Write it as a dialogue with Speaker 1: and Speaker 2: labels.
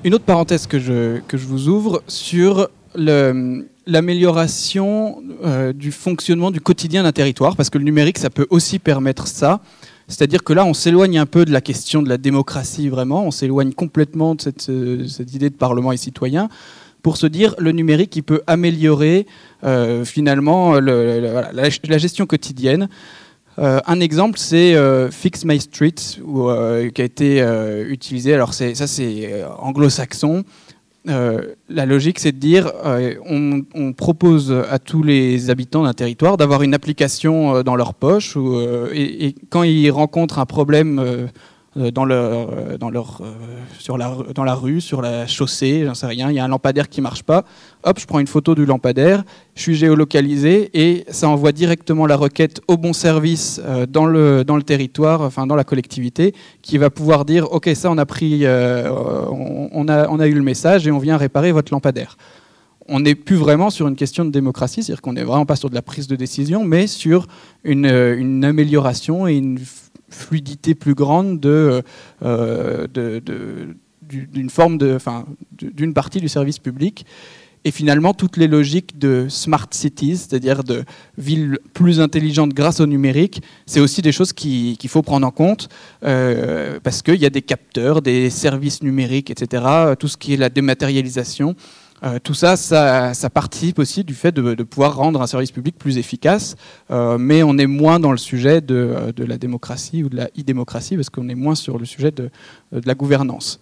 Speaker 1: Une autre parenthèse que je vous ouvre sur l'amélioration du fonctionnement du quotidien d'un territoire, parce que le numérique, ça peut aussi permettre ça. C'est-à-dire que là, on s'éloigne un peu de la question de la démocratie, vraiment. On s'éloigne complètement de cette idée de parlement et citoyen pour se dire le numérique, il peut améliorer finalement la gestion quotidienne. Un exemple, c'est Fix My Street, qui a été utilisé. Alors c'est anglo-saxon. La logique, c'est de dire on propose à tous les habitants d'un territoire d'avoir une application dans leur poche et quand ils rencontrent un problème dans la rue, sur la chaussée, j'en sais rien, il y a un lampadaire qui marche pas, hop, je prends une photo du lampadaire, je suis géolocalisé et ça envoie directement la requête au bon service dans le territoire, enfin dans la collectivité, qui va pouvoir dire ok, ça on a pris, on a eu le message et on vient réparer votre lampadaire. On n'est plus vraiment sur une question de démocratie, c'est-à-dire qu'on n'est vraiment pas sur de la prise de décision, mais sur une amélioration et une fluidité plus grande d'une forme d'une partie du service public. Et finalement, toutes les logiques de smart cities, c'est-à-dire de villes plus intelligentes grâce au numérique, c'est aussi des choses qu'il faut prendre en compte parce qu'il y a des capteurs, des services numériques, etc. Tout ce qui est la dématérialisation. Tout ça, ça participe aussi du fait de pouvoir rendre un service public plus efficace, mais on est moins dans le sujet de la démocratie ou de la e-démocratie, parce qu'on est moins sur le sujet de la gouvernance.